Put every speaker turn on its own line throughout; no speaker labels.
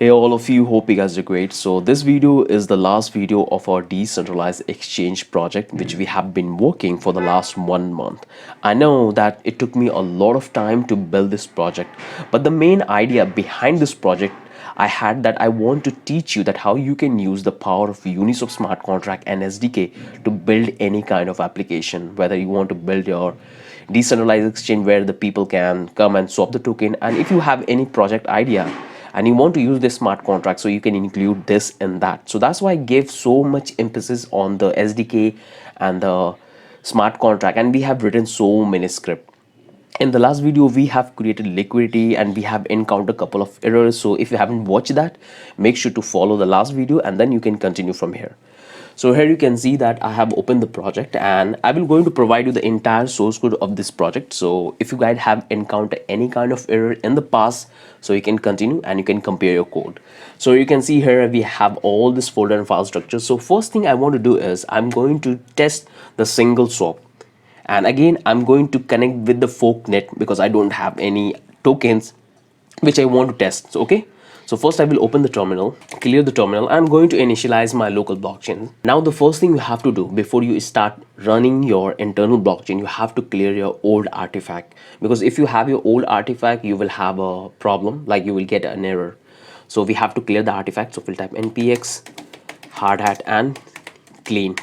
Hey all of you, hope you guys are great. So this video is the last video of our decentralized exchange project which we have been working for the last 1 month. I know that it took me a lot of time to build this project, but the main idea behind this project I had that I want to teach you that how you can use the power of Uniswap smart contract and SDK to build any kind of application, whether you want to build your decentralized exchange where the people can come and swap the token, and if you have any project idea and you want to use this smart contract, so you can include this in that. So that's why I gave so much emphasis on the SDK and the smart contract, and we have written so many scripts. In the last video we have created liquidity and we have encountered a couple of errors, so if you haven't watched that, make sure to follow the last video and then you can continue from here. So here you can see that I have opened the project and I will going to provide you the entire source code of this project. So if you guys have encountered any kind of error in the past, so you can continue and you can compare your code. So you can see here we have all this folder and file structure. So first thing I want to do is I'm going to test the single swap, and again I'm going to connect with the forknet because I don't have any tokens which I want to test. So, okay, so first I will open the terminal, clear the terminal. I'm going to initialize my local blockchain. Now the first thing you have to do before you start running your internal blockchain, you have to clear your old artifact, because if you have your old artifact you will have a problem, like you will get an error. So we have to clear the artifact. So we'll type npx hard hat and clean.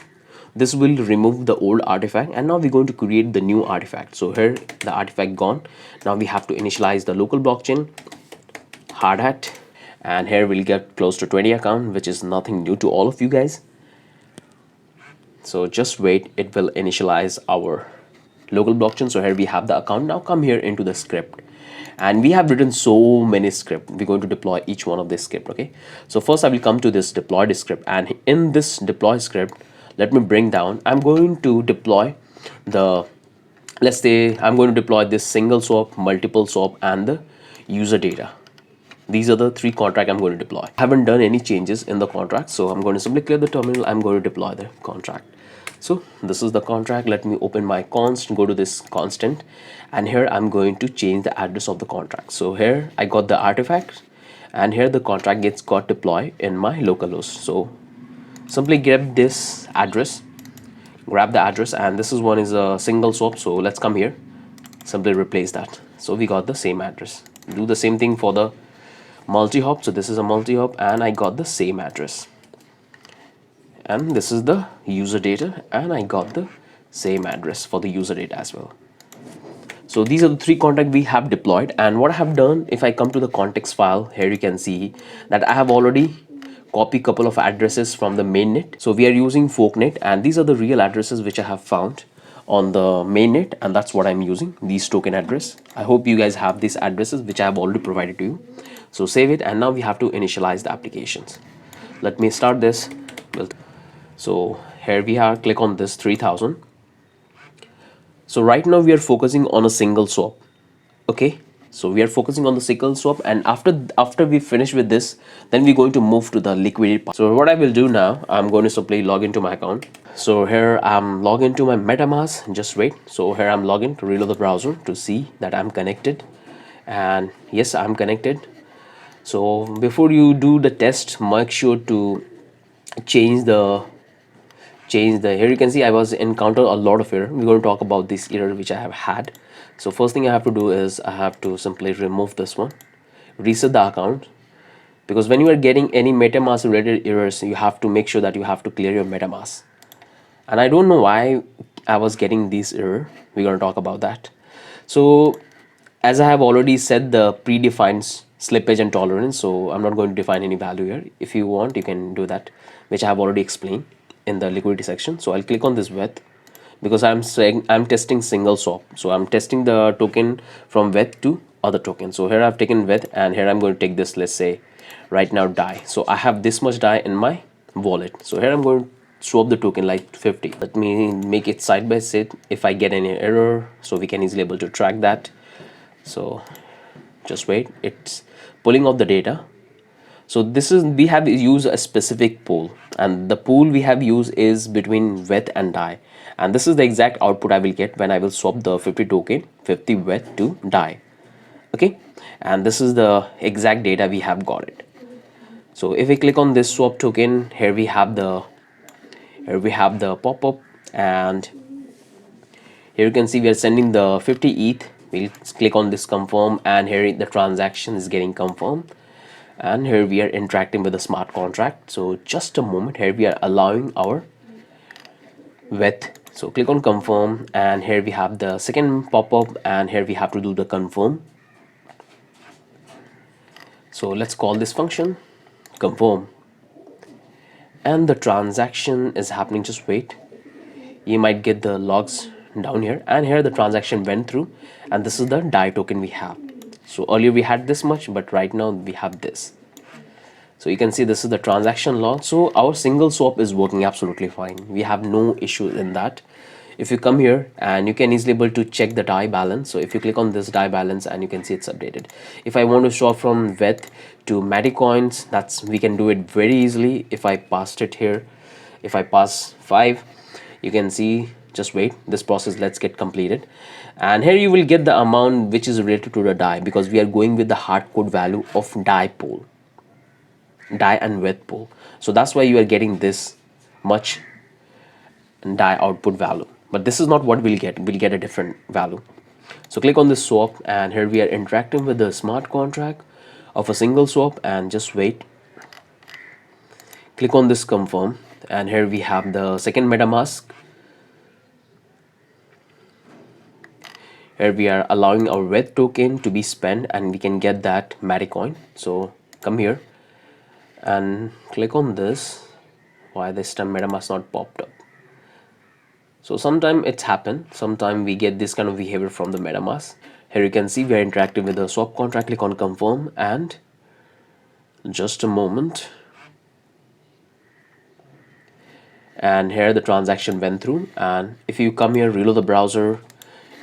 This will remove the old artifact and now we're going to create the new artifact. So here the artifact gone. Now we have to initialize the local blockchain hard hat, and here we'll get close to 20 account, which is nothing new to all of you guys. So just wait, it will initialize our local blockchain. So here we have the account. Now come here into the script, and we have written so many script. We're going to deploy each one of this script. Okay, so first I will come to this deploy script, and in this deploy script, let me bring down, I'm going to deploy the, let's say I'm going to deploy this single swap, multiple swap, and the user data. These are the three contract I'm going to deploy. I haven't done any changes in the contract, so I'm going to simply clear the terminal. I'm going to deploy the contract. So this is the contract. Let me open my const, go to this constant, and here I'm going to change the address of the contract. So here I got the artifact, and here the contract got deployed in my localhost. So simply grab this address, grab the address, and this is one is a single swap. So let's come here, simply replace that. So we got the same address. Do the same thing for the multi-hop. So this is a multi-hop and I got the same address, and this is the user data and I got the same address for the user data as well. So these are the three contacts we have deployed, and what I have done, if I come to the context file, here you can see that I have already copy couple of addresses from the mainnet. So we are using forknet, and these are the real addresses which I have found on the mainnet, and that's what I'm using, these token address. I hope you guys have these addresses which I have already provided to you. So save it, and now we have to initialize the applications. Let me start this. So here we are, click on this 3000. So right now we are focusing on a single swap. Okay, so we are focusing on the single swap, and after we finish with this, then we're going to move to the liquidity part. So what I will do now, I'm going to simply log into my account. So here I'm logged into my MetaMask. Just wait. So here I'm logged in to reload the browser to see that I'm connected, and yes, I'm connected. So before you do the test, make sure to change the here you can see I was encounter a lot of error. We're going to talk about this error which I have had. So first thing I have to do is I have to simply remove this one, reset the account, because when you are getting any MetaMask related errors, you have to make sure that you have to clear your MetaMask. And I don't know why I was getting this error. We're going to talk about that. So as I have already set the predefined slippage and tolerance, so I'm not going to define any value here. If you want, you can do that, which I have already explained in the liquidity section. So I'll click on this with, because I'm saying I'm testing single swap, so I'm testing the token from with to other token. So here I've taken with, and here I'm going to take this, let's say right now DAI. So I have this much DAI in my wallet. So here I'm going to swap the token like 50. Let me make it side by side if I get any error, so we can easily able to track that. So just wait, it's pulling off the data. So this is, we have used a specific pool, and the pool we have used is between WETH and DAI, and this is the exact output I will get when I will swap the 50 token 50 WETH to DAI. Okay, and this is the exact data we have got it. So if we click on this swap token, here we have the pop-up, and here you can see we are sending the 50 ETH. We'll click on this confirm, and here the transaction is getting confirmed, and here we are interacting with the smart contract. So just a moment, here we are allowing our with. So click on confirm, and here we have the second pop-up, and here we have to do the confirm. So let's call this function confirm, and the transaction is happening. Just wait, you might get the logs down here, and here the transaction went through, and this is the DAI token we have. So earlier we had this much, but right now we have this. So you can see this is the transaction log. So our single swap is working absolutely fine. We have no issue in that. If you come here, and you can easily able to check the DAI balance. So if you click on this DAI balance, and you can see it's updated. If I want to swap from VETH to Coins, that's we can do it very easily. If I passed it here, if I pass 5, you can see, just wait, this process let's get completed, and here you will get the amount which is related to the DAI, because we are going with the hard code value of DAI pool, DAI and VETH pool. So that's why you are getting this much DAI output value, but this is not what we'll get a different value. So click on this swap, and here we are interacting with the smart contract of a single swap, and just wait, click on this confirm, and here we have the second MetaMask. Here we are allowing our VETH token to be spent, and we can get that coin. So come here and click on this. Why this time MetaMask not popped up? So sometime it's happened, sometime we get this kind of behavior from the MetaMask. Here you can see we are interacting with the swap contract. Click on confirm, and just a moment, and here the transaction went through. And if you come here, reload the browser,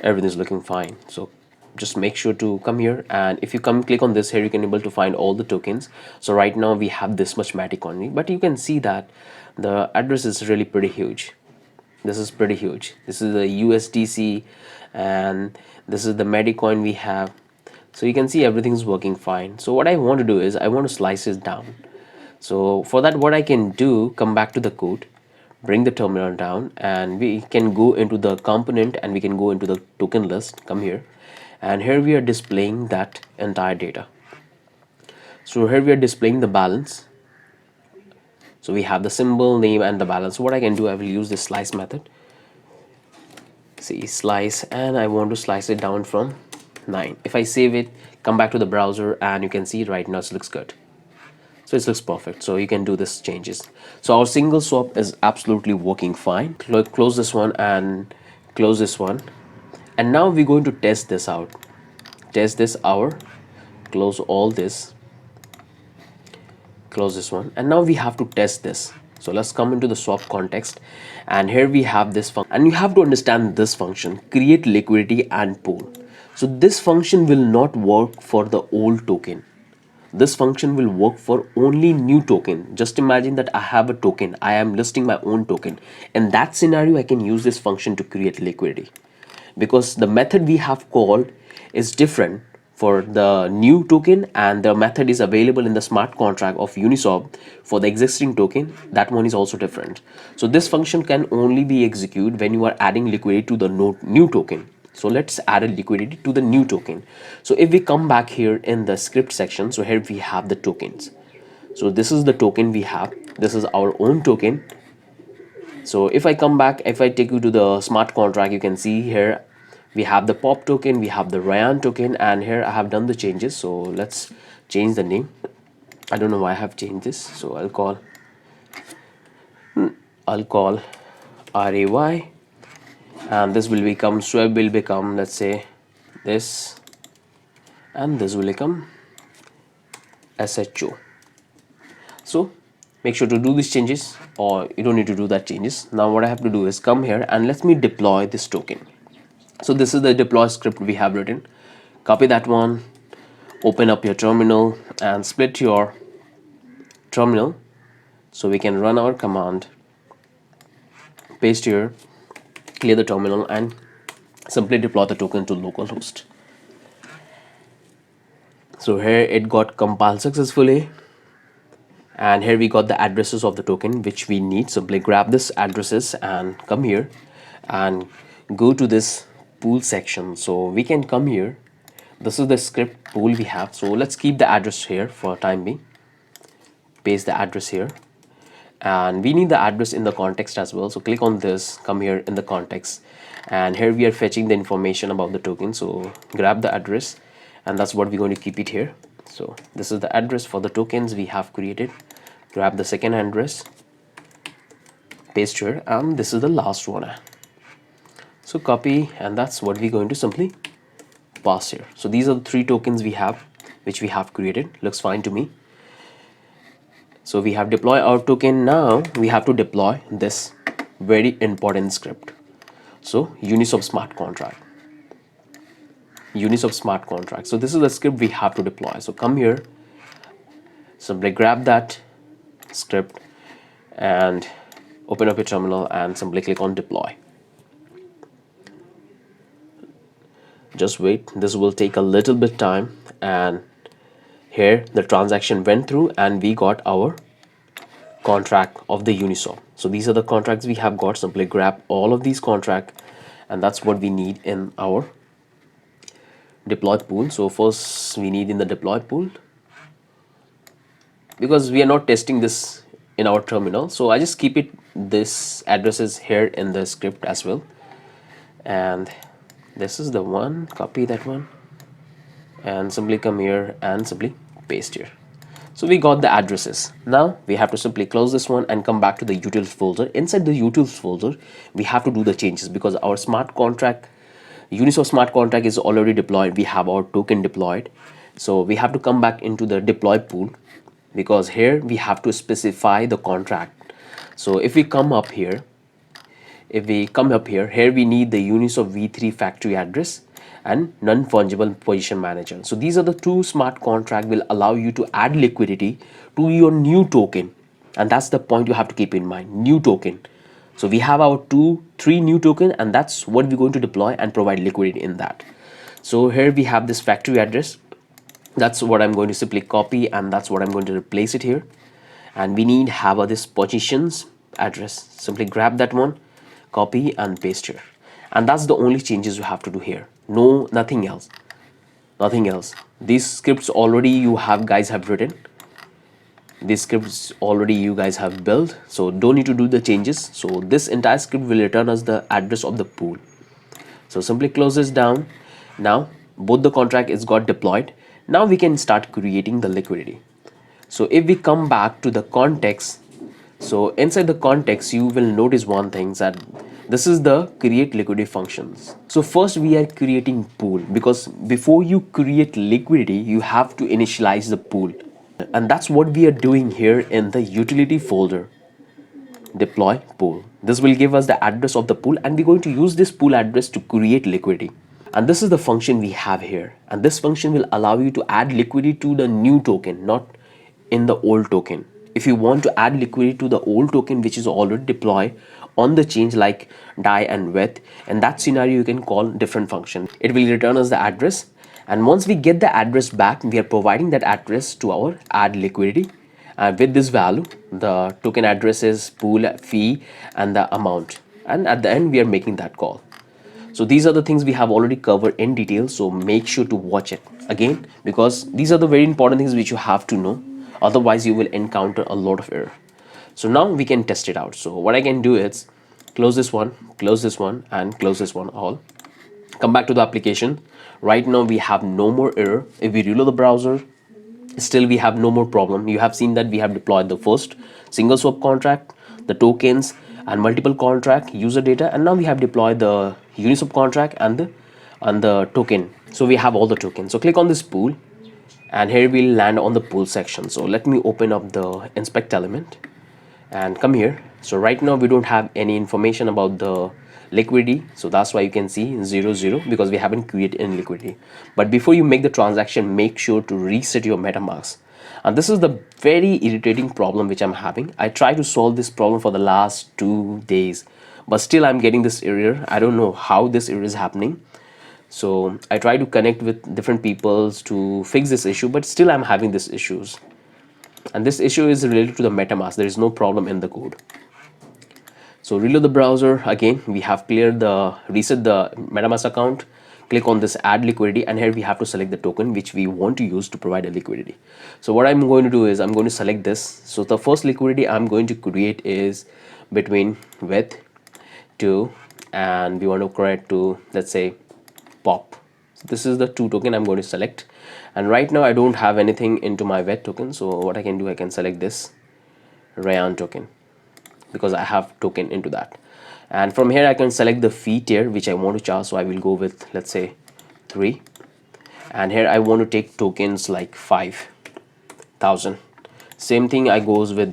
everything is looking fine. So just make sure to come here, and if you click on this, here you can able to find all the tokens. So right now we have this much only, but you can see that the address is really pretty huge. This is pretty huge. This is the USDC, and this is the coin we have. So you can see everything's working fine. So what I want to do is I want to slice it down. So for that, what I can do, come back to the code, bring the terminal down, and we can go into the component, and we can go into the token list. Come here, and here we are displaying that entire data. So here we are displaying the balance. So we have the symbol, name, and the balance. So what I can do, I will use this slice method. See, slice, and I want to slice it down from 9. If I save it, come back to the browser, and you can see right now it looks good. So it looks perfect. So you can do this changes. So our single swap is absolutely working fine. Close this one and close this one, and now we're going to test this out. Test this out. Close all this. Close this one, and now we have to test this. So let's come into the swap context, and here we have this function, and you have to understand this function, create liquidity and pool. So this function will not work for the old token. This function will work for only new token. Just imagine that I have a token, I am listing my own token. In that scenario, I can use this function to create liquidity, because the method we have called is different for the new token, and the method is available in the smart contract of Uniswap for the existing token. That one is also different. So this function can only be executed when you are adding liquidity to the new token. So let's add a liquidity to the new token. So if we come back here in the script section, so here we have the tokens. So this is the token we have. This is our own token. So if I come back, if I take you to the smart contract, you can see here we have the pop token, we have the Ryan token, and here I have done the changes. So let's change the name. I don't know why I have changed this. So I'll call RAY, and this will become swap, will become, let's say, this, and this will become SHO. So make sure to do these changes, or you don't need to do that changes. Now what I have to do is come here, and let me deploy this token. So this is the deploy script we have written. Copy that one, open up your terminal, and split your terminal so we can run our command. Paste here, clear the terminal, and simply deploy the token to localhost. So here it got compiled successfully. And here we got the addresses of the token which we need. Simply grab this addresses and come here and go to this pool section. So we can come here. This is the script pool we have. So let's keep the address here for time being. Paste the address here. And we need the address in the context as well. So click on this, come here in the context. And here we are fetching the information about the token. So grab the address, and that's what we're going to keep it here. So this is the address for the tokens we have created. Grab the second address, paste here, and this is the last one. So copy, and that's what we're going to simply pass here. So these are the 3 tokens we have, which we have created. Looks fine to me. So we have deployed our token. Now we have to deploy this very important script. So Uniswap smart contract. Uniswap smart contract. So this is the script we have to deploy. So come here, simply grab that script and open up your terminal and simply click on deploy. Just wait, this will take a little bit time, and here the transaction went through and we got our contract of the Uniswap. So these are the contracts we have got. Simply grab all of these contracts, and that's what we need in our deployed pool. So first we need in the deployed pool, because we are not testing this in our terminal, so I just keep it this addresses here in the script as well. And this is the one, copy that one and simply come here and simply paste here. So we got the addresses. Now we have to simply close this one and come back to the utils folder. Inside the utils folder we have to do the changes, because our smart contract, Uniswap smart contract, is already deployed. We have our token deployed, so we have to come back into the deploy pool, because here we have to specify the contract. So if we come up here, here we need the Uniswap v3 factory address and non-fungible position manager. So these are the 2 smart contract will allow you to add liquidity to your new token, and that's the point you have to keep in mind. New token. So we have our 3 new token, and that's what we're going to deploy and provide liquidity in that. So here we have this factory address. That's what I'm going to simply copy, and that's what I'm going to replace it here. And we need have this positions address. Simply grab that one, copy and paste here. And that's the only changes you have to do here. No, nothing else. Nothing else. These scripts already you guys have written. These scripts already you guys have built, so don't need to do the changes. So this entire script will return us the address of the pool. So simply close this down. Now both the contract is got deployed. Now we can start creating the liquidity. So if we come back to the context, so inside the context you will notice one thing, that this is the create liquidity functions. So first we are creating pool, because before you create liquidity you have to initialize the pool, and that's what we are doing here in the utility folder. Deploy pool. This will give us the address of the pool, and we're going to use this pool address to create liquidity. And this is the function we have here, and this function will allow you to add liquidity to the new token, not in the old token. If you want to add liquidity to the old token which is already deployed on the change like DAI and WETH, in that scenario you can call different function. It will return us the address, and once we get the address back, we are providing that address to our add liquidity, and with this value the token addresses, pool fee and the amount, and at the end we are making that call. So these are the things we have already covered in detail, so make sure to watch it again, because these are the very important things which you have to know, otherwise you will encounter a lot of error. So now we can test it out. So what I can do is close this one and close this one all. Come back to the application. Right now we have no more error. If we reload the browser, still we have no more problem. You have seen that we have deployed the first single swap contract, the tokens and multiple contract user data, and now we have deployed the Uniswap contract and the token. So we have all the tokens. So click on this pool, and here we'll land on the pool section. So let me open up the inspect element and come here. So right now we don't have any information about the liquidity, so that's why you can see 00, because we haven't created any liquidity. But before you make the transaction, make sure to reset your MetaMask. And this is the very irritating problem which I'm having. I try to solve this problem for the last 2 days, but still I'm getting this error. I don't know how this error is happening. So I try to connect with different people to fix this issue, but still I'm having these issues. and this issue is related to the MetaMask. There is no problem in the code. So reload the browser again. We have cleared the reset the MetaMask account. Click on this add liquidity, and here we have to select the token which we want to use to provide a liquidity. So what I'm going to do is I'm going to select this. So the first liquidity I'm going to create is between with to, and we want to create to, let's say, pop. So this is the two token I'm going to select, and right now I don't have anything into my wet token. So what I can do, I can select this Rayan token because I have token into that, and from here I can select the fee tier which I want to charge. So I will go with, let's say, 3, and here I want to take tokens like 5,000. Same thing I goes with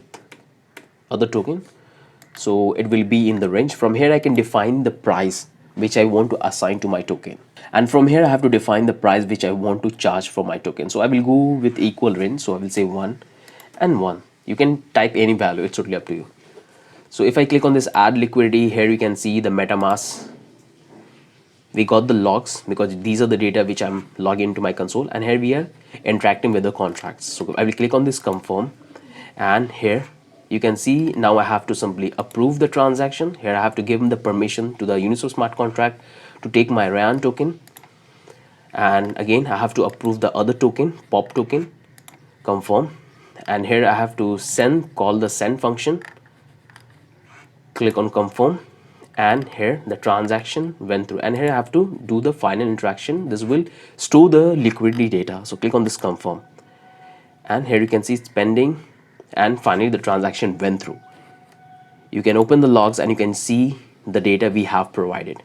other token, so it will be in the range. From here I can define the price which I want to assign to my token, and from here I have to define the price which I want to charge for my token. So I will go with equal range, so I will say 1 and 1. You can type any value, it's totally up to you. So if I click on this add liquidity, here you can see the MetaMask. We got the logs because these are the data which I'm logging into my console, and here we are interacting with the contracts. So I will click on this confirm, and here you can see now I have to simply approve the transaction. Here I have to give them the permission to the Uniswap smart contract to take my Rayan token, and again I have to approve the other token, pop token, confirm, and here I have to call the send function. Click on confirm, and here the transaction went through, and here I have to do the final interaction. This will store the liquidity data. So click on this confirm, and here you can see it's pending, and finally the transaction went through. You can open the logs and you can see the data we have provided,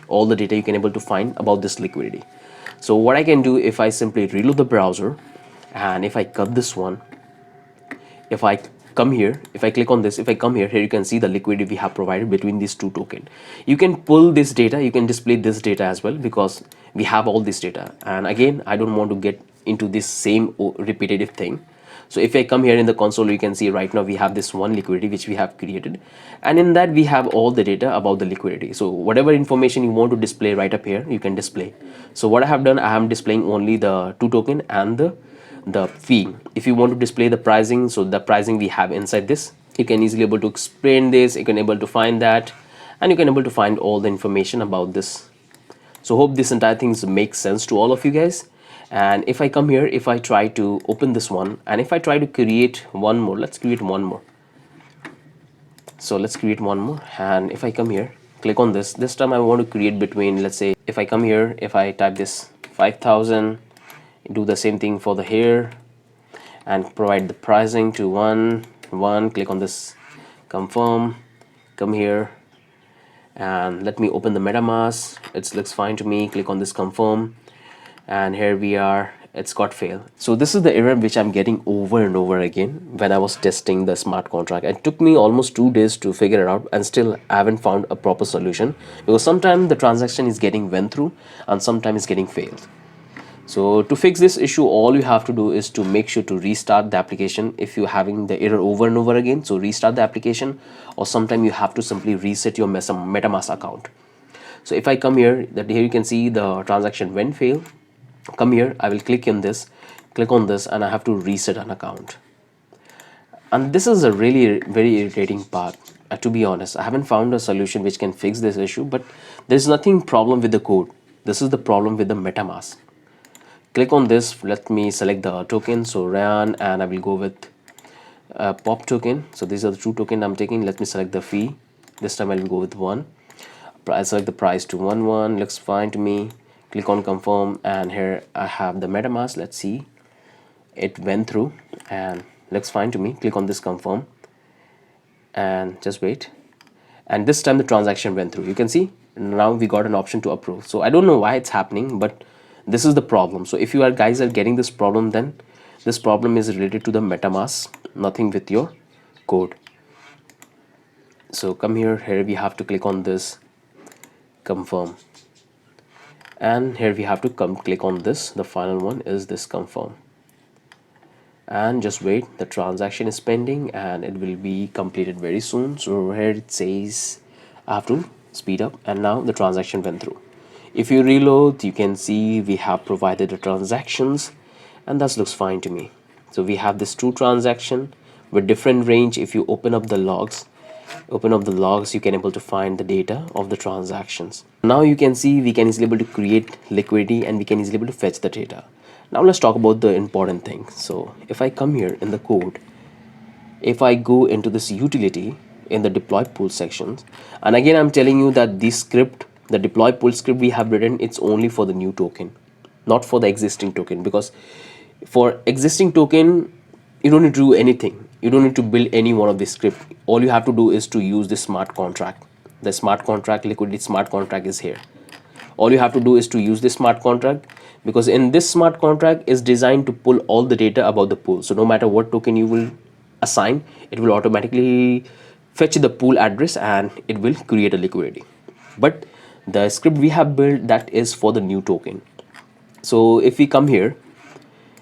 all the data you can able to find about this liquidity. So what I can do, if I simply reload the browser, and if I cut this one, if I come here, if I click on this, if I come here, you can see the liquidity we have provided between these two tokens. You can pull this data, you can display this data as well, because we have all this data. And again, I don't want to get into this same repetitive thing. So if I come here in the console, you can see right now we have this one liquidity which we have created, and in that we have all the data about the liquidity. So whatever information you want to display right up here, you can display. So what I have done, I am displaying only the two token and the fee. If you want to display the pricing, so the pricing we have inside this, you can easily able to explain this, you can able to find that, and you can able to find all the information about this. So hope this entire things makes sense to all of you guys. And if I come here, if I try to open this one, and if I try to create one more, let's create one more. So let's create one more, and if I come here, click on this time I want to create between, let's say, if I come here, if I type this 5,000, do the same thing for the here, and provide the pricing to 1. Click on this confirm, come here, and let me open the MetaMask. It looks fine to me. Click on this confirm, and here we are, it's got failed. So this is the error which I'm getting over and over again when I was testing the smart contract. It took me almost 2 days to figure it out, and still I haven't found a proper solution, because sometimes the transaction is getting went through and sometimes it's getting failed. So to fix this issue, all you have to do is to make sure to restart the application if you're having the error over and over again. So restart the application, or sometimes you have to simply reset your MetaMask account. So if I come here, here you can see the transaction went fail. Come here, I will click on this, and I have to reset an account. And this is a really very irritating part. To be honest, I haven't found a solution which can fix this issue, but there's nothing problem with the code. This is the problem with the MetaMask. Click on this, let me select the token, so Rayan, and I will go with pop token. So these are the two token I'm taking. Let me select the fee. This time I will go with 1. I select the price to 1. Looks fine to me. Click on confirm, and here I have the MetaMask. Let's see, it went through and looks fine to me. Click on this confirm, and just wait, and this time the transaction went through. You can see now we got an option to approve. So I don't know why it's happening, but this is the problem. So if you guys are getting this problem, then this problem is related to the MetaMask, nothing with your code. So come here, we have to click on this confirm, and here we have to click on this, the final one is this confirm, and just wait, the transaction is pending and it will be completed very soon. So here it says I have to speed up, and now the transaction went through. If you reload, you can see we have provided the transactions, and that looks fine to me. So we have this true transaction with different range. If you open up the logs, you can able to find the data of the transactions. Now you can see we can easily able to create liquidity and we can easily able to fetch the data. Now let's talk about the important thing. So if I come here in the code, if I go into this utility in the deploy pool sections, and again I'm telling you that this script, the deploy pool script we have written, it's only for the new token, not for the existing token, because for existing token you don't need to do anything. You don't need to build any one of this script. All you have to do is to use the smart contract. The smart contract, liquidity smart contract, is here. All you have to do is to use this smart contract, because in this smart contract is designed to pull all the data about the pool. So no matter what token you will assign, it will automatically fetch the pool address and it will create a liquidity. But the script we have built, that is for the new token. So if we come here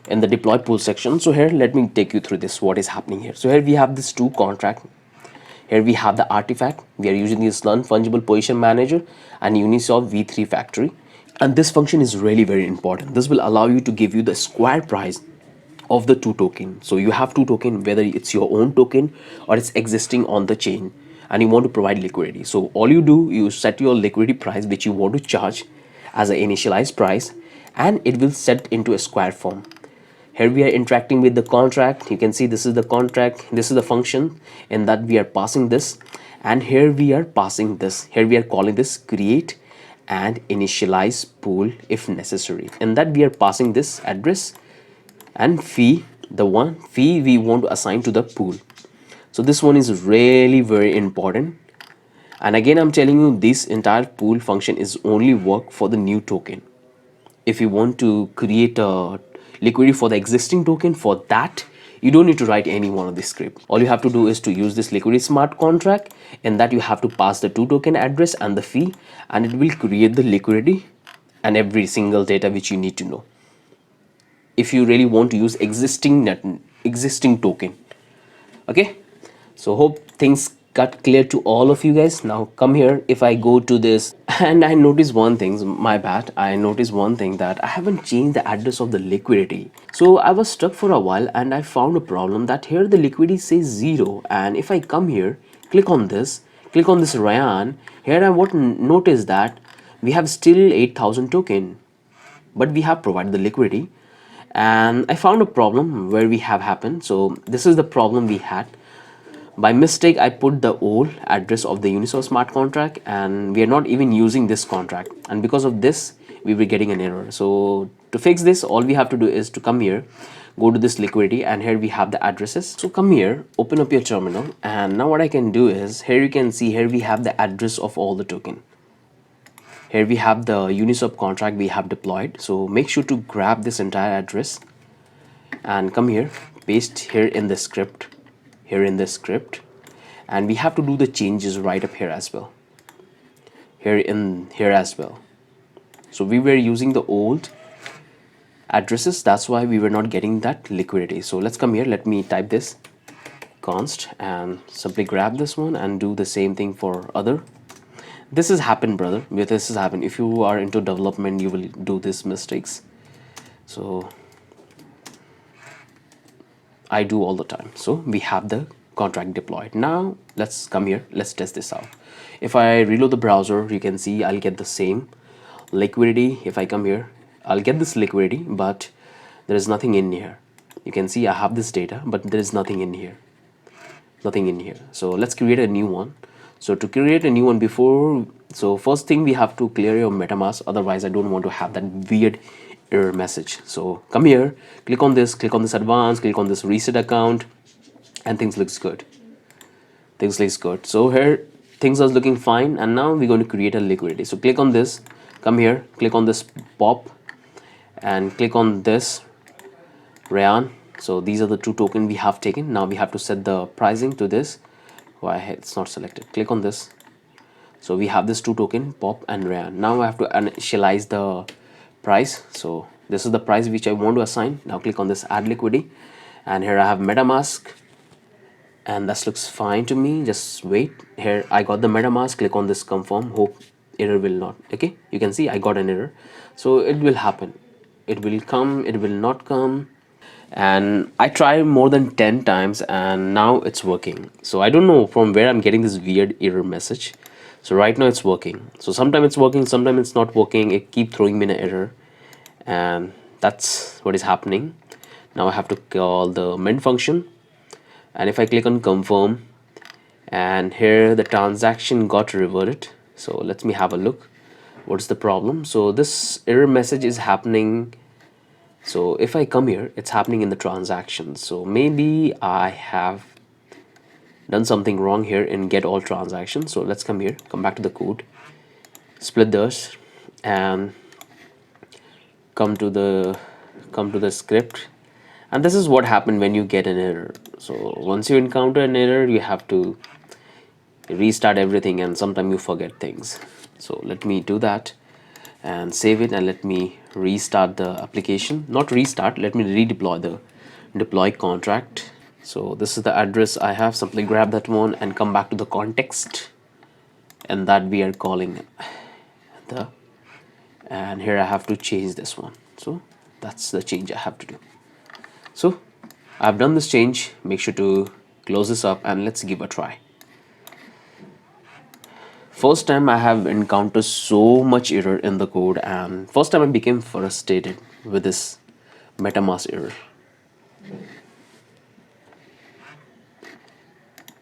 in the deploy pool section, so here let me take you through this, what is happening here. So here we have this two contract. Here we have the artifact. We are using this non-fungible position manager and Uniswap v3 factory. And this function is really very important. This will allow you to give you the square price of the two token. So you have two token, whether it's your own token or it's existing on the chain, and you want to provide liquidity. So all you do, you set your liquidity price which you want to charge as an initialized price, and it will set into a square form. Here we are interacting with the contract. You can see this is the contract, this is the function, and that we are passing this, and here we are passing this. Here we are calling this create and initialize pool if necessary, and that we are passing this address and fee, the one fee we want to assign to the pool. So this one is really very important. And again I'm telling you, this entire pool function is only work for the new token. If you want to create a liquidity for the existing token, for that you don't need to write any one of this script. All you have to do is to use this liquidity smart contract, and that you have to pass the two token address and the fee, and it will create the liquidity and every single data which you need to know if you really want to use existing token. Okay, so hope things got clear to all of you guys. Now come here, if I go to this, and I notice one thing, my bad, I noticed one thing, that I haven't changed the address of the liquidity. So I was stuck for a while and I found a problem that here the liquidity says 0, and if I come here, click on this Ryan, here I want to notice that we have still 8,000 token, but we have provided the liquidity. And I found a problem where we have happened. So this is the problem we had. By mistake I put the old address of the Uniswap smart contract, and we are not even using this contract, and because of this we were getting an error. So to fix this, all we have to do is to come here, go to this liquidity, and here we have the addresses. So come here, open up your terminal, and now what I can do is, here you can see, here we have the address of all the token. Here we have the Uniswap contract we have deployed. So make sure to grab this entire address and come here, paste here in the script, and we have to do the changes right up here as well, here as well. So we were using the old addresses, that's why we were not getting that liquidity. So let's come here, let me type this const and simply grab this one and do the same thing for other. This has happened, brother. This has happened. If you are into development, you will do these mistakes. So I do all the time. So we have the contract deployed. Now let's come here, let's test this out. If I reload the browser, you can see I'll get the same liquidity. If I come here, I'll get this liquidity, but there is nothing in here. You can see I have this data, but there is nothing in here, So let's create a new one. So to create a new one, so first thing we have to clear your MetaMask, otherwise I don't want to have that weird error message. So come here, click on this advanced, click on this reset account, and things looks good. So here things are looking fine, and now we're going to create a liquidity. So click on this, come here, click on this pop, and click on this Ryan. So these are the two tokens we have taken. Now we have to set the pricing to this. Why it's not selected? Click on this. So we have this two token, pop and Ryan. Now I have to initialize the price. So this is the price which I want to assign. Now click on this add liquidity, and here I have MetaMask, and that looks fine to me. Just wait. Here I got the MetaMask. Click on this confirm. Hope error will not. Okay, you can see I got an error. So it will happen. It will come. It will not come. and I tried more than 10 times and now it's working. So I don't know from where I'm getting this weird error message. So right now it's working. So sometimes it's working, sometimes it's not working. It keep throwing me an error, and that's what is happening. Now I have to call the mint function, and if I click on confirm, and here the transaction got reverted. So let me have a look. What's the problem? So this error message is happening. So if I come here, it's happening in the transaction. So maybe I have done something wrong here in get all transactions. So let's come here, come back to the code, split this, and come to the script. And this is what happened when you get an error. So once you encounter an error, you have to restart everything, and sometimes you forget things. So let me do that and save it, and let me restart the application. Not restart, let me redeploy the deploy contract. So this is the address I have. Simply grab that one and come back to the context, and that we are calling the, and here I have to change this one. So that's the change I have to do. So I've done this change. Make sure to close this up and let's give a try. First time I have encountered so much error in the code, and first time I became frustrated with this MetaMask error.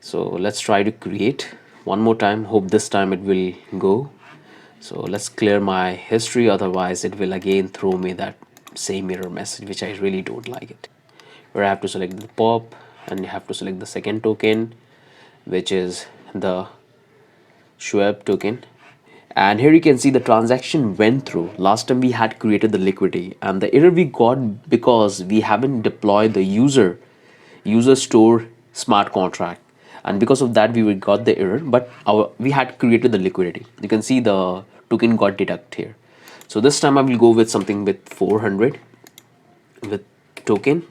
So let's try to create one more time. Hope this time it will go. So let's clear my history, otherwise it will again throw me that same error message, which I really don't like it. Where I have to select the pop, and you have to select the second token, which is the Schwab token. And here you can see the transaction went through. Last time we had created the liquidity, and the error we got because we haven't deployed the user store smart contract, and because of that we got the error. But we had created the liquidity. You can see the token got deducted here. So this time I will go with something with 400 with token,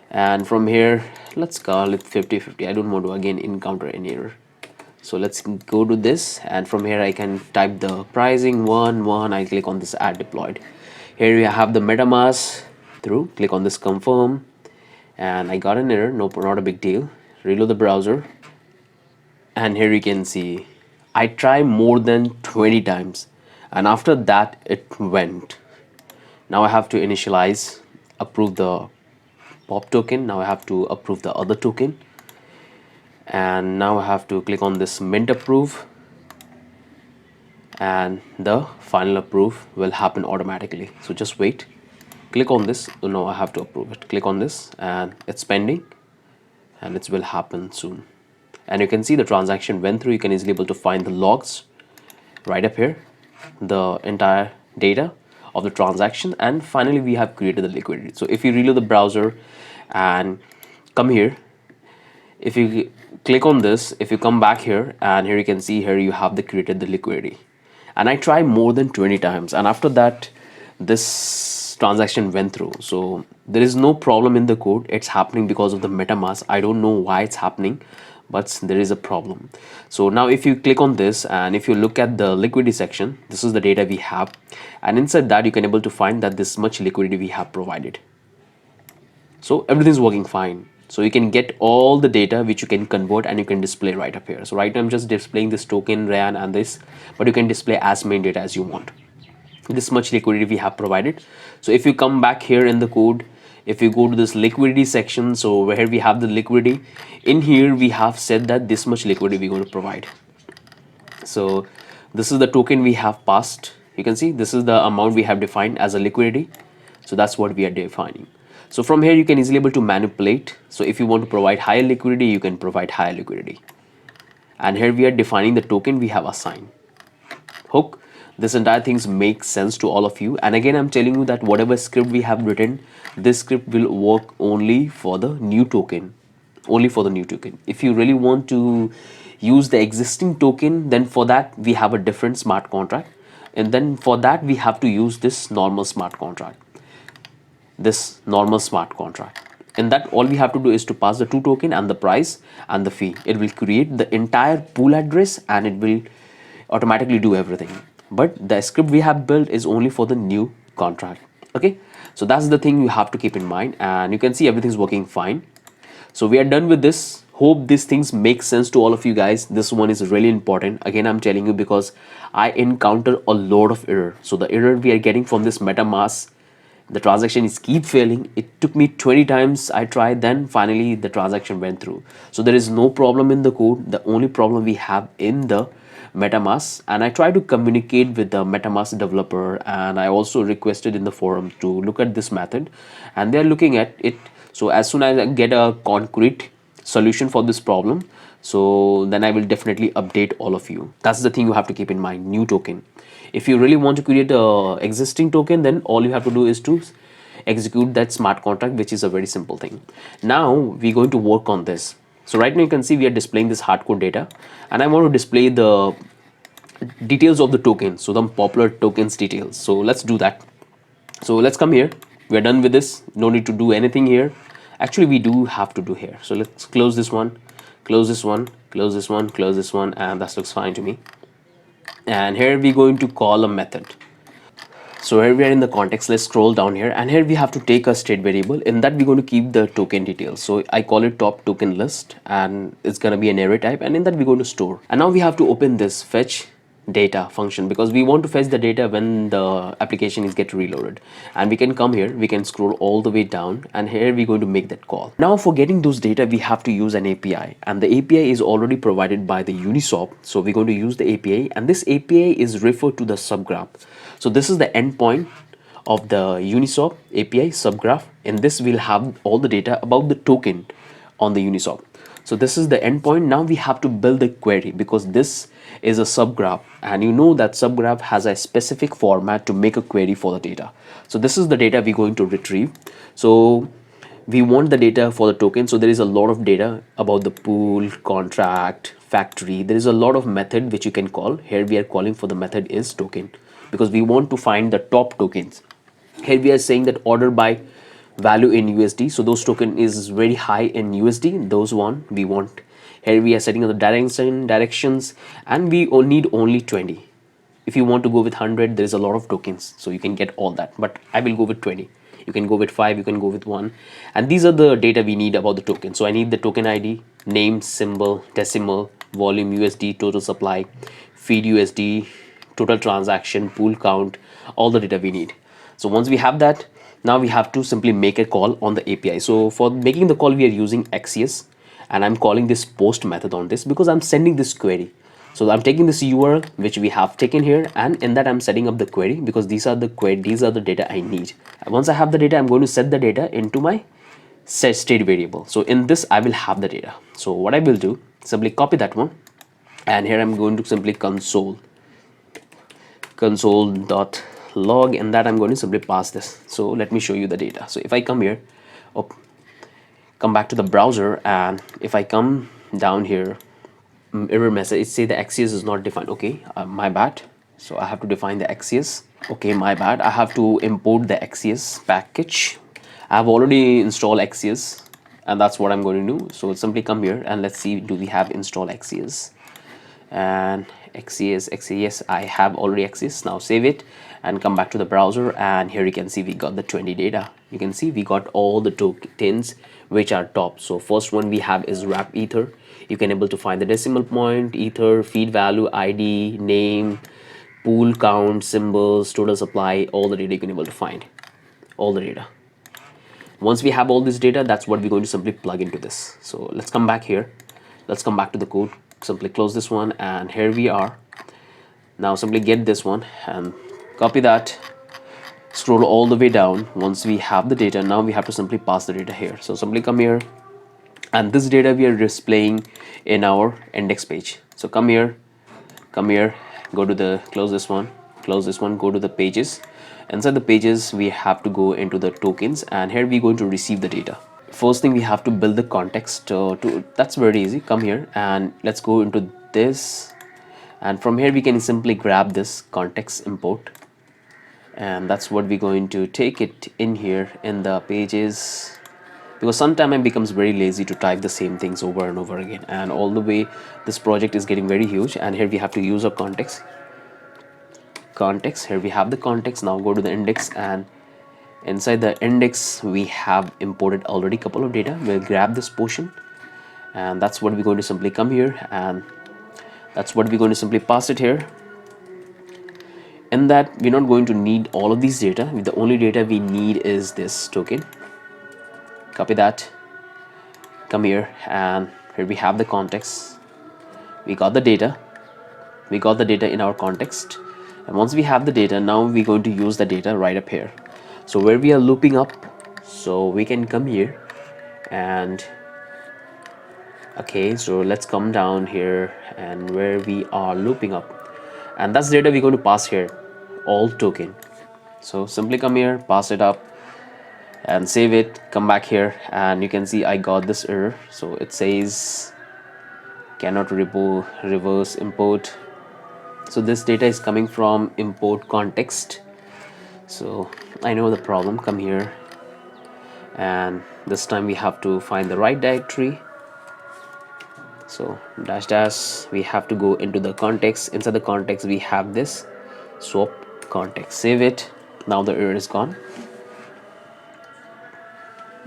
and from here let's call it 50-50. I don't want to again encounter any error. So let's go to this, and from here I can type the pricing 1 I click on this add deployed. Here we have the MetaMask through, click on this confirm, and I got an error. Nope, not a big deal. Reload the browser, and here you can see I tried more than 20 times, and after that it went. Now I have to initialize, approve the pop token. Now I have to approve the other token, and now I have to click on this mint approve, and the final approve will happen automatically. So just wait, click on this. Oh, no, I have to approve it. Click on this, and it's pending, and it will happen soon. And you can see the transaction went through. You can easily able to find the logs right up here, the entire data of the transaction, and finally we have created the liquidity. So if you reload the browser and come here, if you click on this, if you come back here, and here you can see here you have the created the liquidity. And I tried more than 20 times, and after that this transaction went through. So there is no problem in the code. It's happening because of the MetaMask. I don't know why it's happening, but there is a problem. So now if you click on this, and if you look at the liquidity section, this is the data we have, and inside that you can able to find that this much liquidity we have provided. So everything's working fine. So you can get all the data which you can convert, and you can display right up here. So right now I'm just displaying this token RAN and this, but you can display as many data as you want. This much liquidity we have provided. So if you come back here in the code, if you go to this liquidity section, so where we have the liquidity, in here we have said that this much liquidity we're going to provide. So this is the token we have passed. You can see this is the amount we have defined as a liquidity. So that's what we are defining. So from here you can easily able to manipulate. So if you want to provide higher liquidity, you can provide higher liquidity. And here we are defining the token we have assigned. Hope this entire things makes sense to all of you. And again, I'm telling you that whatever script we have written, this script will work only for the new token. Only for the new token. If you really want to use the existing token, then for that we have a different smart contract. And then for that we have to use this normal smart contract. This normal smart contract. In that all we have to do is to pass the two token and the price and the fee. It will create the entire pool address, and it will automatically do everything. But the script we have built is only for the new contract. Okay, So that's the thing you have to keep in mind, and you can see everything's working fine. So we are done with this. Hope these things make sense to all of you guys. This one is really important. Again, I'm telling you because I encounter a lot of error. So the error we are getting from this MetaMask, the transaction is keep failing. It took me 20 times I tried, then finally the transaction went through. So there is no problem in the code. The only problem we have in the MetaMask, and I try to communicate with the MetaMask developer, and I also requested in the forum to look at this method, and they're looking at it. So as soon as I get a concrete solution for this problem, so then I will definitely update all of you. That's the thing you have to keep in mind. New token, if you really want to create a existing token, then all you have to do is to execute that smart contract, which is a very simple thing. Now we're going to work on this. So right now you can see we are displaying this hardcore data, and I want to display the details of the token, so the popular tokens details. So let's do that. So let's come here. We're done with this, no need to do anything here. Actually we do have to do here. So let's close this one, close this one, close this one, close this one, and that looks fine to me. And here we're going to call a method. So here we are in the context. Let's scroll down here, and here we have to take a state variable. In that we're going to keep the token details. So I call it top token list, and it's going to be an array type, and in that we're going to store. And now we have to open this fetch data function, because we want to fetch the data when the application is get reloaded. And we can come here, we can scroll all the way down, and here we're going to make that call. Now for getting those data we have to use an API, and the API is already provided by the Uniswap. So we're going to use the API, and this API is referred to the subgraph. So this is the endpoint of the Uniswap API subgraph. In this we'll have all the data about the token on the Uniswap. So this is the endpoint. Now we have to build a query, because this is a subgraph, and you know that subgraph has a specific format to make a query for the data. So this is the data we're going to retrieve. So we want the data for the token. So there is a lot of data about the pool, contract, factory. There is a lot of method which you can call. Here we are calling for the method is token, because we want to find the top tokens. Here we are saying that order by value in USD. So those token is very high in USD. Those one we want. Here we are setting up the directions, and we need only 20. If you want to go with 100, there is a lot of tokens, so you can get all that. But I will go with 20. You can go with 5. You can go with 1. And these are the data we need about the token. So I need the token ID, name, symbol, decimal, volume USD, total supply, feed USD, total transaction, pool count, all the data we need. So once we have that, now we have to simply make a call on the API. So for making the call, we are using Axios, and I'm calling this post method on this because I'm sending this query. So I'm taking this URL which we have taken here, and in that I'm setting up the query, because these are the data I need. And once I have the data, I'm going to set the data into my set state variable. So in this I will have the data. So what I will do, simply copy that one, and here I'm going to simply console.log, and that I'm going to simply pass this. So let me show you the data. So if I come here, come back to the browser, and if I come down here, error message, it say the Axios is not defined. Okay, my bad. So I have to define the Axios. Okay, my bad. I have to import the Axios package. I have already installed Axios, and that's what I'm going to do. So simply come here and let's see, do we have install Axios? And Axios, I have already Axios. Now save it and come back to the browser, and here you can see we got the 20 data. You can see we got all the tokens which are top. So first one we have is wrap ether. You can able to find the decimal point, ether, feed value, ID, name, pool count, symbols, total supply, all the data you can able to find, all the data. Once we have all this data, that's what we're going to simply plug into this. So let's come back here. Let's come back to the code. Simply close this one, and here we are. Now simply get this one and copy that, scroll all the way down. Once we have the data, now we have to simply pass the data here. So simply come here, and this data we are displaying in our index page. So come here, go to the close this one, go to the pages. Inside the pages we have to go into the tokens, and here we're going to receive the data. First thing, we have to build the context that's very easy. Come here and let's go into this, and from here we can simply grab this context import, and that's what we're going to take it in here in the pages, because sometimes it becomes very lazy to type the same things over and over again, and all the way this project is getting very huge. And here we have to use a context. Here we have the context. Now go to the index, and Inside the index we have imported already couple of data. We'll grab this portion, and that's what we're going to simply come here, and that's what we're going to simply pass it here. In that, we're not going to need all of these data. The only data we need is this token. Copy that, come here, and here we have the context. We got the data in our context, and once we have the data, now we're going to use the data right up here. So where we are looping up, so we can come here and okay, so let's come down here, and where we are looping up, and that's data we're going to pass here, all token. So simply come here, pass it up and save it, come back here, and you can see I got this error. So it says cannot reverse import. So this data is coming from import context. So I know the problem. Come here, and this time we have to find the right directory. So dash we have to go into the context. Inside the context we have this swap context. Save it. Now the error is gone.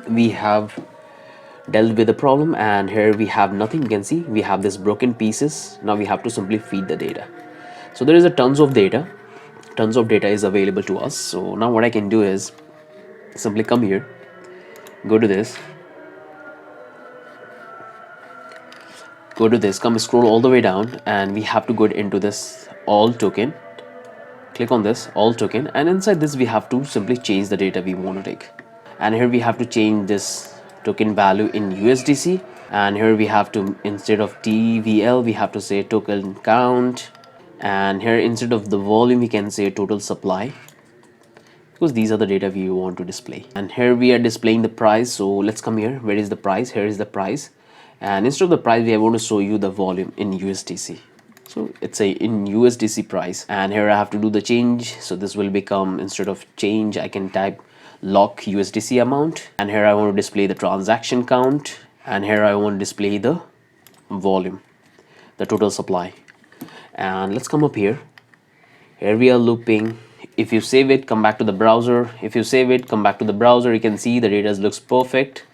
We have dealt with the problem, and here we have nothing. You can see we have this broken pieces. Now we have to simply feed the data. So there is a tons of data is available to us. So now what I can do is simply come here, go to this, come scroll all the way down, and we have to go into this all token. Click on this all token, and inside this we have to simply change the data we want to take. And here we have to change this token value in USDC, and here we have to, instead of TVL, we have to say token count, and here instead of the volume we can say total supply, because these are the data we want to display. And here we are displaying the price. So let's come here. Where is the price? Here is the price, and instead of the price we want to show you the volume in USDC. So it's a in USDC price, and here I have to do the change. So this will become, instead of change, I can type lock USDC amount, and here I want to display the transaction count, and here I want to display the volume, the total supply. And let's come up here. Here we are looping. If you save it, come back to the browser. If you save it, come back to the browser, you can see the data looks perfect.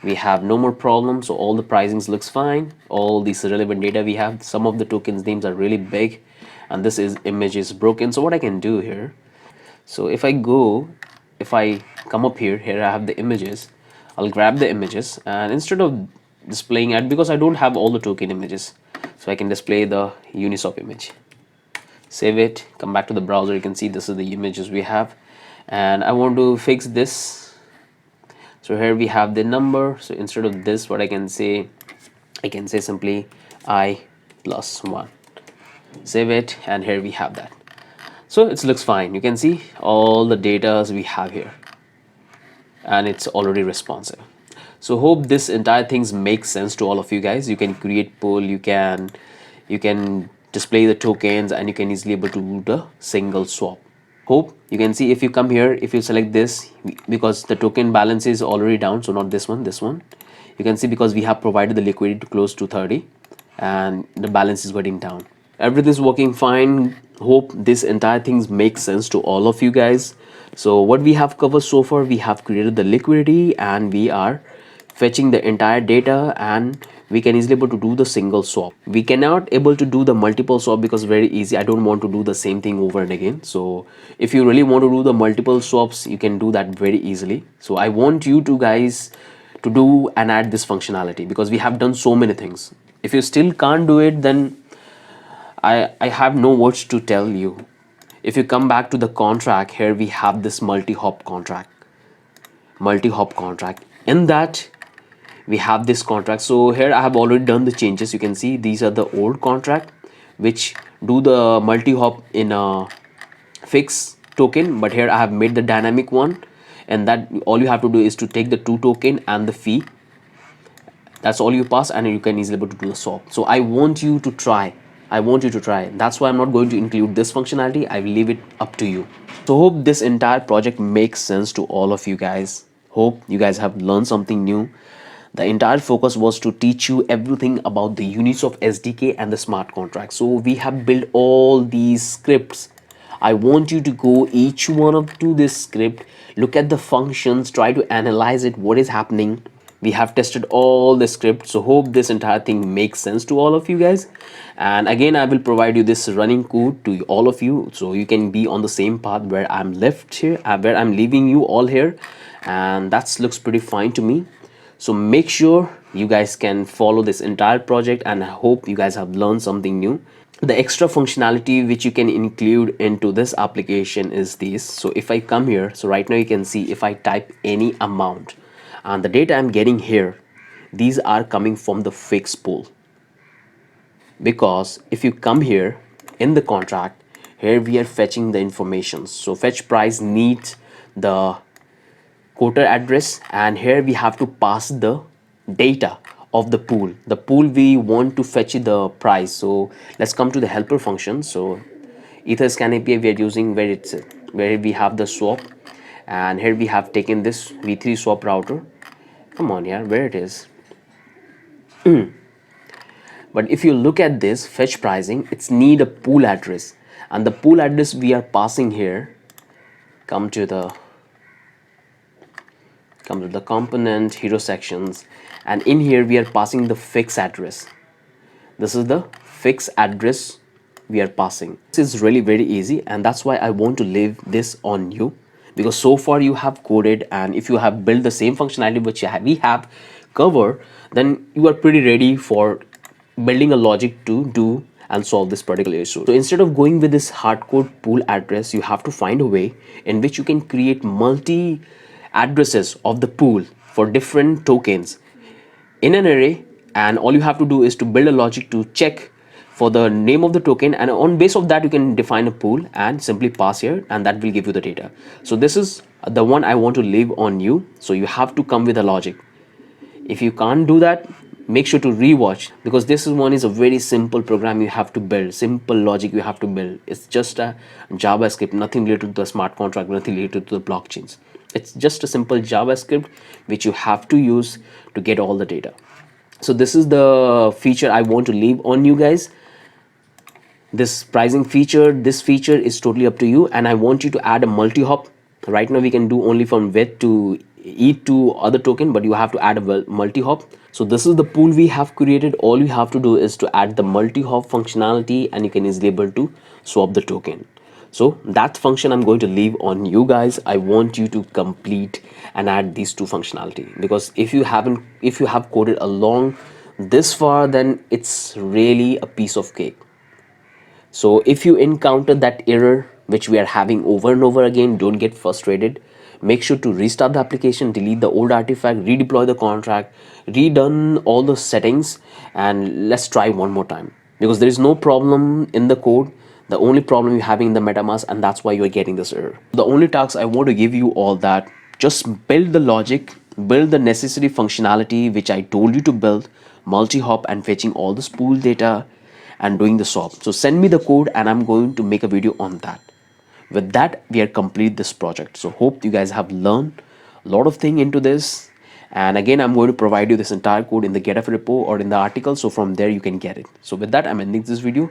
We have no more problems. So all the pricings looks fine. All these relevant data we have. Some of the tokens names are really big, and this image is broken. So what I can do here, so if I come up here, I have the images. I'll grab the images, and instead of displaying it, because I don't have all the token images, so I can display the Uniswap image. Save it, come back to the browser. You can see this is the images we have, and I want to fix this. So here we have the number. So instead of this, what I can say simply I plus 1. Save it, and here we have that. So it looks fine. You can see all the data we have here, and it's already responsive. So hope this entire things makes sense to all of you guys. You can create pool, you can display the tokens, and you can easily able to do the single swap. Hope you can see, if you come here, if you select this, because the token balance is already down, so not this one, you can see, because we have provided the liquidity to close to 30, and the balance is getting down. Everything is working fine. Hope this entire things makes sense to all of you guys. So what we have covered so far, we have created the liquidity, and we are fetching the entire data, and we can easily able to do the single swap. We cannot able to do the multiple swap because very easy. I don't want to do the same thing over and again. So if you really want to do the multiple swaps, you can do that very easily. So I want you to guys to do and add this functionality, because we have done so many things. If you still can't do it, then I have no words to tell you. If you come back to the contract, here we have this multi-hop contract. In that we have this contract. So here I have already done the changes. You can see these are the old contract which do the multi-hop in a fixed token, but here I have made the dynamic one, and that all you have to do is to take the 2 token and the fee. That's all you pass, and you can easily able to do the swap. So I want you to try. That's why I'm not going to include this functionality. I will leave it up to you. So hope this entire project makes sense to all of you guys. Hope you guys have learned something new. The entire focus was to teach you everything about the Uniswap SDK and the smart contract. So we have built all these scripts I want you to go each one of to this script, look at the functions, try to analyze it, what is happening. We have tested all the scripts, so hope this entire thing makes sense to all of you guys. And again, I will provide you this running code to all of you, so you can be on the same path where I'm left here, where I'm leaving you all here. And that looks pretty fine to me. So make sure you guys can follow this entire project, and I hope you guys have learned something new. The extra functionality which you can include into this application is this. So if I come here, so right now you can see if I type any amount and the data I'm getting here, these are coming from the fixed pool. Because if you come here in the contract, here we are fetching the information. So fetch price needs the quoter address, and here we have to pass the data of the pool we want to fetch the price. So let's come to the helper function. So Etherscan API we are using, where we have the swap, and here we have taken this v3 swap router. Come on, yeah, where it is. But if you look at this fetch pricing, it's need a pool address, and the pool address we are passing here. Come to the component hero sections, and in here we are passing the fixed address. This is the fixed address we are passing. This is really very easy, and that's why I want to leave this on you, because so far you have coded, and if you have built the same functionality which we have covered, then you are pretty ready for building a logic to do and solve this particular issue. So instead of going with this hardcode pool address, you have to find a way in which you can create multi addresses of the pool for different tokens in an array, and all you have to do is to build a logic to check for the name of the token, and on base of that you can define a pool and simply pass here, and that will give you the data. So this is the one I want to leave on you. So you have to come with a logic. If you can't do that, make sure to rewatch, because this one is a very simple program you have to build, simple logic you have to build. It's just a JavaScript, nothing related to the smart contract, nothing related to the blockchains. It's just a simple JavaScript which you have to use to get all the data. So this is the feature I want to leave on you guys. This pricing feature, this feature is totally up to you, and I want you to add a multi-hop. Right now we can do only from WETH to ETH to other token, but you have to add a multi-hop. So this is the pool we have created. All you have to do is to add the multi-hop functionality, and you can easily able to swap the token. So that function I'm going to leave on you guys. I want you to complete and add these two functionality, because if you have coded along this far, then it's really a piece of cake. So if you encounter that error which we are having over and over again, don't get frustrated. Make sure to restart the application, delete the old artifact, redeploy the contract, redone all the settings, and let's try one more time, because there is no problem in the code. The only problem you're having in the MetaMask, and that's why you're getting this error. The only task I want to give you all that, just build the logic, build the necessary functionality which I told you to build, multi-hop and fetching all the spool data and doing the swap. So send me the code and I'm going to make a video on that. With that, we are complete this project. So hope you guys have learned a lot of thing into this. And again, I'm going to provide you this entire code in the GitHub repo or in the article. So from there you can get it. So with that, I'm ending this video.